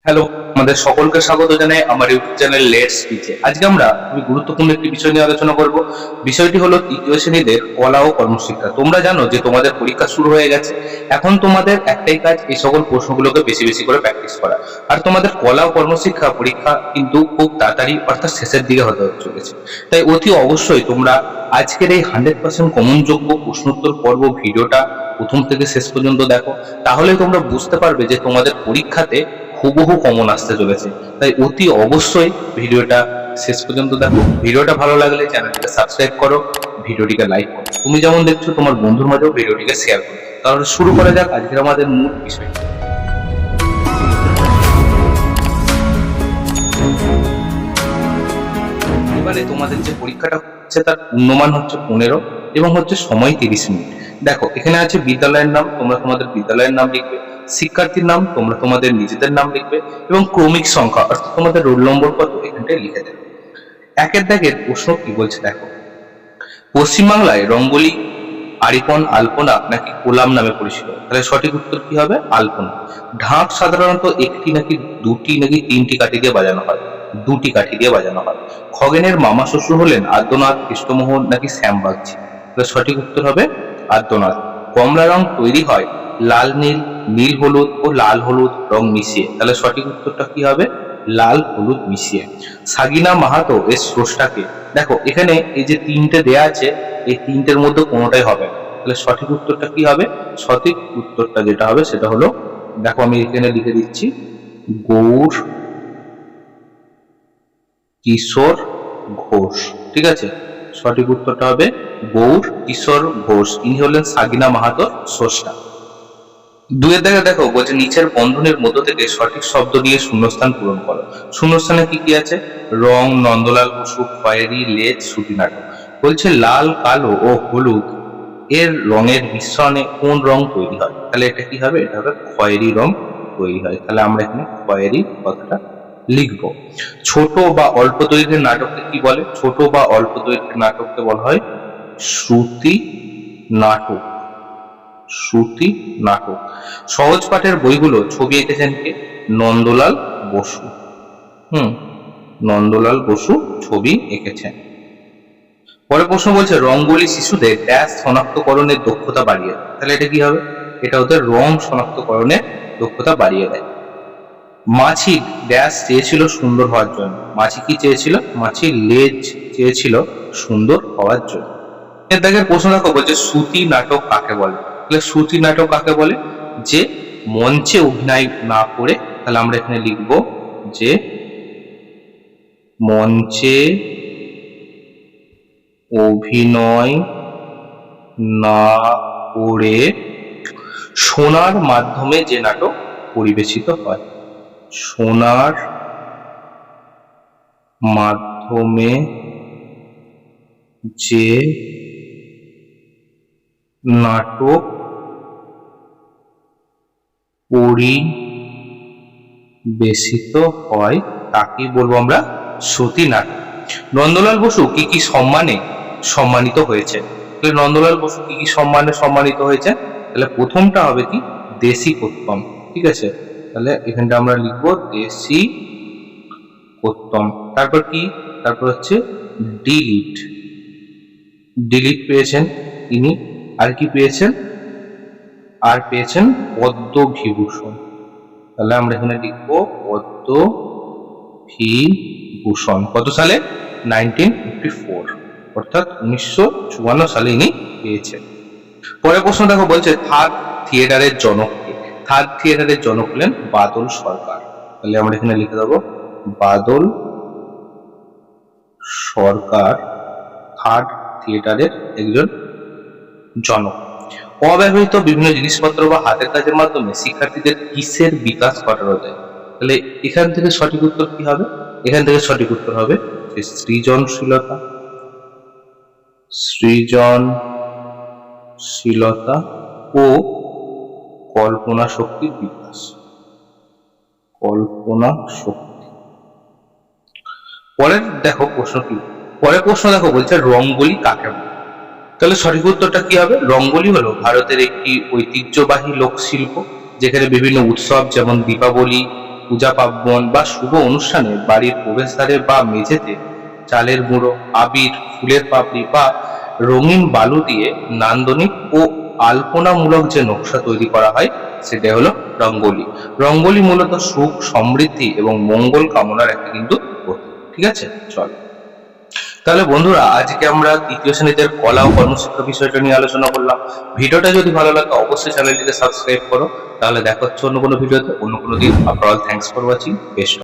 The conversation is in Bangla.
হ্যালো, আমাদের সকলকে স্বাগত জানাই আমার ইউটিউব চ্যানেল লেটস স্পিচে। আজকে আমরা খুবই গুরুত্বপূর্ণ একটি বিষয় নিয়ে আলোচনা করব। বিষয়টি হলো তৃতীয় শ্রেণীদের কলা ও কর্মশিক্ষা। তোমরা জানো যে তোমাদের পরীক্ষা শুরু হয়ে গেছে। এখন তোমাদের একটাই কাজ, এই সকল প্রশ্নগুলোকে বেশি বেশি করে প্র্যাকটিস করা। আর তোমাদের কলা ও কর্মশিক্ষা পরীক্ষা কিন্তু খুব তাড়াতাড়ি অর্থাৎ শেষের দিকে হতে চলেছে। তাই অতি অবশ্যই তোমরা আজকের এই 100% কমনযোগ্য প্রশ্নোত্তর পর্ব ভিডিওটা প্রথম থেকে শেষ পর্যন্ত দেখো। তাহলে তোমরা বুঝতে পারবে যে তোমাদের পরীক্ষাতে হুবহু কমন আসতে চলেছে। তাই অতি অবশ্যই ভিডিওটা শেষ পর্যন্ত দেখো। ভিডিওটা ভালো লাগলে চ্যানেলটিকে সাবস্ক্রাইব করো, ভিডিওটিকে লাইক করো। তুমি যেমন দেখছো তোমার বন্ধুর মাঝেও ভিডিওটিকে শেয়ার করো। তাহলে শুরু করা যাক আজকের আমাদের মূল বিষয়। এবারে তোমাদের যে পরীক্ষাটা হচ্ছে তার পূর্ণমান হচ্ছে 15 এবং হচ্ছে সময় 30 মিনিট। দেখো এখানে আছে বিদ্যালয়ের নাম, তোমরা তোমাদের বিদ্যালয়ের নাম লিখবে, শিক্ষার্থীর নাম তোমরা তোমাদের নিজেদের নাম লিখবে এবং ক্রমিক সংখ্যা অর্থাৎ তোমাদের রোল নম্বর কত এখানটায় লিখে দেবে। একের দাগের প্রশ্ন কি বলছে দেখো, পশ্চিমবাংলায় রঙ্গোলি আরিপন আলপনা নাকি কোলাম নামে পরিচিত? তাহলে সঠিক উত্তর কি হবে? আলপনা। ঢাক সাধারণত একটি নাকি দুটি নাকি তিনটি কাঠি দিয়ে বাজানো হয়? দুটি কাঠি দিয়ে বাজানো হয়। খগেনের মামা শ্বশুর হলেন আদ্যনাথ, কৃষ্ণমোহন নাকি শ্যামবাগচি? তাহলে সঠিক উত্তর হবে আদ্যনাথ। কমলা রং তৈরি হয় লাল নীল, নীল হলুদ ও লাল হলুদ রং মিশিয়ে। তাহলে সঠিক উত্তরটা কি হবে? লাল হলুদ মিশিয়ে। সাগিনা মাহাতো এর স্রষ্টাকে? দেখো এখানে এই যে তিনটে দেয়া আছে, এই তিনটের মধ্যে কোনোটাই হবে না। তাহলে সঠিক উত্তরটা কি হবে? সঠিক উত্তরটা যেটা হবে সেটা হলো, দেখো আমি এখানে লিখে দিচ্ছি, গৌর কিশোর ঘোষ। ঠিক আছে, সঠিক উত্তরটা হবে গৌর কিশোর ঘোষ। ইনি হলেন সাগিনা মাহাতোর স্রষ্টা। দুয়ের দাগে দেখো বলছে নিচের বন্ধনের মধ্য থেকে সঠিক শব্দ দিয়ে শূন্যস্থান পূরণ করো। শূন্যস্থানে কি কি আছে? রং, নন্দলাল বসু, খয়েরি, লেজ, সুতি নাটক। বলছে লাল, কালো ও হলুদ এর রঙের মিশ্রণে কোন রং তৈরি হয়? তাহলে এটা কি হবে? এটা হবে খয়েরি রং তৈরি হয়। তাহলে আমরা এখানে খয়েরি কথাটা লিখবো। ছোট বা অল্প দৈর্ঘ্যের নাটককে কি বলে? ছোট বা অল্প দৈর্ঘ্যের নাটককে বলা হয় শ্রুতি নাটক। শ্রুতি নাটক। সহজ পাঠের বইগুলো ছবি এঁকেছেন কে? নন্দলাল বসু। নন্দলাল বসু ছবি এঁকেছেন। পরের প্রশ্ন বলছে রঙ্গোলি শিশুদের ড্যাশ শনাক্তকরণের দক্ষতা বাড়িয়ে দেয়। তাহলে এটা কি হবে? এটা ওদের রং শনাক্তকরণের দক্ষতা বাড়িয়ে দেয়। মাছি ড্যাশ চেয়েছিল সুন্দর হওয়ার জন্য? মাছি কি চেয়েছিল? মাছি লেজ চেয়েছিল সুন্দর হওয়ার জন্য। এর দাগের প্রশ্ন দেখো বলছে শ্রুতি নাটক কাকে বলে? তাহলে শ্রুতি নাটক কাকে বলে? যে মঞ্চে অভিনয় না করে, তাহলে আমরা এখানে লিখব যে মঞ্চে অভিনয় না করে শোনার মাধ্যমে যে নাটক পরিবেশিত হয়। শোনার মাধ্যমে যে নাটক পরিবেশিত হয় তাকে বলবো আমরা শ্রুতি নাটক। নন্দলাল বসু কি কি সম্মানে সম্মানিত হয়েছে? তাহলে নন্দলাল বসু কি কি সম্মানে সম্মানিত হয়েছে? তাহলে প্রথমটা হবে কি? দেশি কোত্তম। ঠিক আছে, তাহলে এখানটা আমরা লিখবো দেশি কোত্তম। তারপর কি? তারপর হচ্ছে ডিলিট। ডিলিট পেয়েছেন তিনি। আর কি পেয়েছেন? আর পেয়েছেন পদ্মবিভূষণ। তাহলে আমরা এখানে লিখবো পদ্মবিভূষণ। কত সালে? 1954, অর্থাৎ 1954 সালে ইনি পেয়েছেন। পরের প্রশ্ন দেখো বলছে থার্ড থিয়েটারের জনক কে? থার্ড থিয়েটারের জনক হলেন বাদল সরকার। তাহলে আমরা এখানে লিখে দেবো বাদল সরকার থার্ড থিয়েটারের একজন জনক। অব্যবহৃত বিভিন্ন জিনিসপত্র বা হাতের কাজের মাধ্যমে শিক্ষার্থীদের কিসের বিকাশ ঘটানো যায়? তাহলে এখান থেকে সঠিক উত্তর কি হবে? এখান থেকে সঠিক উত্তর হবে সৃজনশীলতা। সৃজনশীলতা ও কল্পনা শক্তির বিকাশ। কল্পনা শক্তি। পরের দেখো প্রশ্ন কি? পরের প্রশ্ন দেখো বলছে রঙ্গোলি কাকে বলে? তাহলে সঠিক উত্তরটা কি হবে? রঙ্গোলি হলো ভারতের একটি ঐতিহ্যবাহী লোকশিল্প, যেখানে বিভিন্ন উৎসব যেমন দীপাবলি, পূজা পার্বণ বা শুভ অনুষ্ঠানে বাড়ির প্রবেশদ্বারে বা মেঝেতে চালের গুঁড়ো, আবির, ফুলের পাপড়ি বা রঙিন বালু দিয়ে নান্দনিক ও আলপনামূলক যে নকশা তৈরি করা হয় সেটাই হলো রঙ্গোলি। রঙ্গোলি মূলত সুখ, সমৃদ্ধি এবং মঙ্গল কামনার একটা কিন্তু প্রতীক। ঠিক আছে, চলো। তাহলে বন্ধুরা, আজকে আমরা তৃতীয় শ্রেণীতে কলা ও কর্মশিক্ষা বিষয়টা নিয়ে আলোচনা করলাম। ভিডিওটা যদি ভালো লাগে অবশ্যই চ্যানেলটিকে সাবস্ক্রাইব করো। তাহলে দেখা হচ্ছে অন্য কোনো ভিডিওতে, অন্য কোনো দিন। আপনার থ্যাংকস ফর ওয়াচিং। বেস্ট।